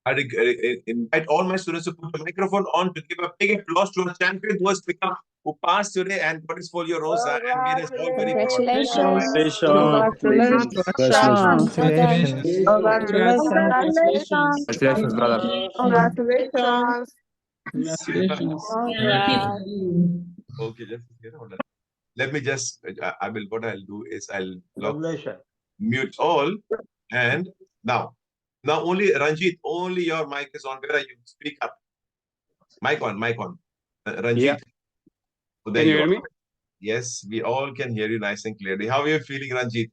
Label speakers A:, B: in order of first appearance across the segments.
A: invite all my students to put the microphone on to give a big applause to our champion who has become, who passed today and got his folio rosa and made us all very proud.
B: Congratulations.
C: Congratulations.
B: Congratulations.
C: Congratulations.
D: Congratulations, brother.
C: Congratulations.
A: Okay, just hold on. Let me just, what I'll do is I'll mute all and now only Ranjit, only your mic is on. Where are you? Speak up. Mic on. Ranjit.
E: Yeah.
A: So there
E: Can you hear me?
A: Yes, we all can hear you nice and clearly. How are you feeling, Ranjit?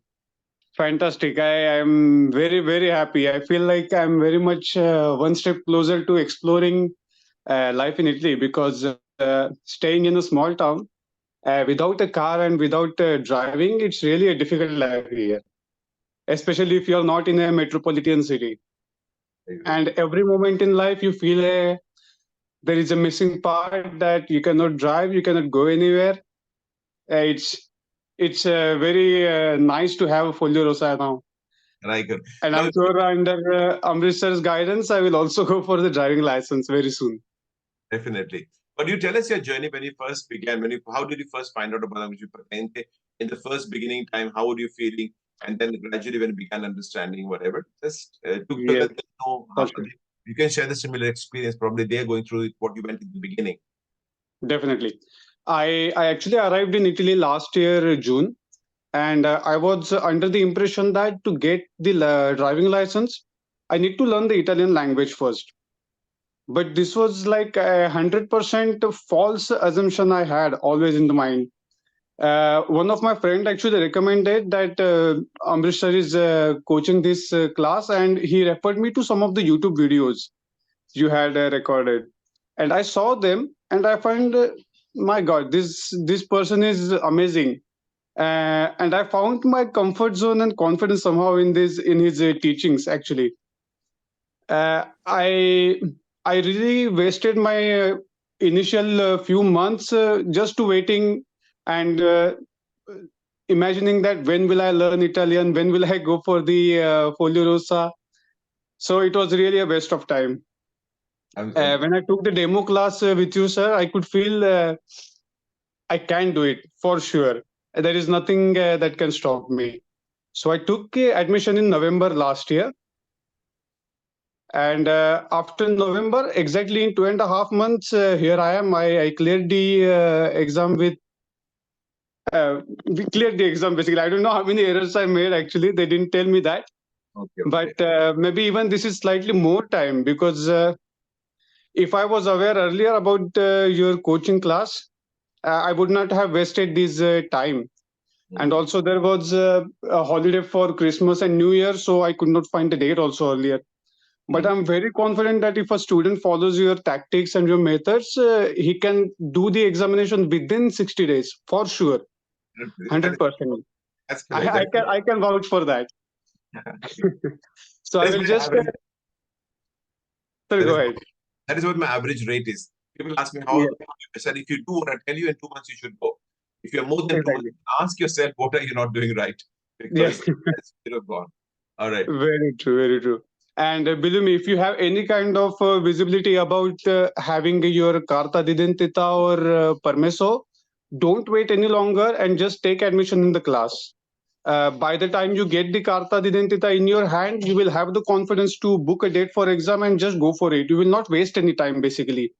E: Fantastic. I am very, very happy. I feel like I'm very much one step closer to exploring life in Italy because staying in a small town without a car and without driving, it's really a difficult life here, especially if you're not in a metropolitan city. And every moment in life, you feel there is a missing part that you cannot drive, you cannot go anywhere. It's very nice to have a folio rosa now.
A: Right.
E: And I'm sure under Ambrish sir's guidance, I will also go for the driving license very soon.
A: Definitely. But you tell us your journey when you first began. How did you first find out about Ambrish Quick Patente? In the first beginning time, how were you feeling? And then gradually when you began understanding whatever, just to let them know how you can share the similar experience. Probably they're going through what you went in the beginning.
E: Definitely. I actually arrived in Italy last year, June. And I was under the impression that to get the driving license, I need to learn the Italian language first. But this was like 100% false assumption I had always in the mind. One of my friends actually recommended that Ambrish sir is coaching this class, and he referred me to some of the YouTube videos you had recorded. And I saw them, and I find, my God, this person is amazing. And I found my comfort zone and confidence somehow in his teachings. Actually, I really wasted my initial few months just to waiting and imagining that when will I learn Italian, when will I go for the folio rosa. So it was really a waste of time. When I took the demo class with you, sir, I could feel I can do it for sure. There is nothing that can stop me. So I took admission in November last year. And after November, exactly in 2.5 months, here I am. I cleared the exam with... we cleared the exam, basically. I don't know how many errors I made, actually. They didn't tell me that. Okay. But maybe even this is slightly more time because if I was aware earlier about your coaching class, I would not have wasted this time. And also there was a holiday for Christmas and New Year, so I could not find the date also earlier. But I'm very confident that if a student follows your tactics and your methods, he can do the examination within 60 days, for sure. 100%. I can vouch for that. So I will just... Sorry, go ahead.
A: That is what my average rate is. People ask me how, I said, if you do what I tell you in 2 months, you should go. If you're more than 2 months, ask yourself, what are you not doing right? Because it's gone. All right.
E: Very true, very true. And believe me, if you have any kind of visibility about having your Carta d'Identità or Permesso, don't wait any longer and just take admission in the class. By the time you get the Carta d'Identità in your hand, you will have the confidence to book a date for exam and just go for it. You will not waste any time, basically.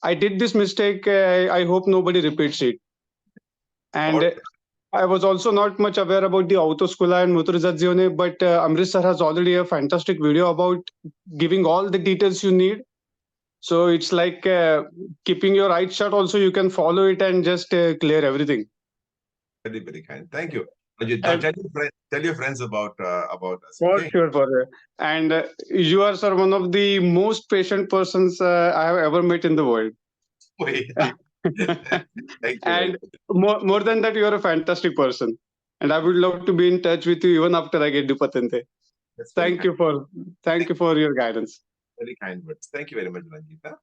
E: I did this mistake. I hope nobody repeats it. And I was also not much aware about the Autoscuola and Motorizzazione, but Ambrish sir has already a fantastic video about giving all the details you need. So it's like keeping your eyes shut. Also, you can follow it and just clear everything.
A: Very, very kind. Thank you. Tell your friends about us.
E: For sure, for sure. And you are, sir, one of the most patient persons I have ever met in the world. And more than that, you are a fantastic person. And I would love to be in touch with you even after I get the patente. Thank you for your guidance.
A: Very kind words. Thank you very much, Ranjit.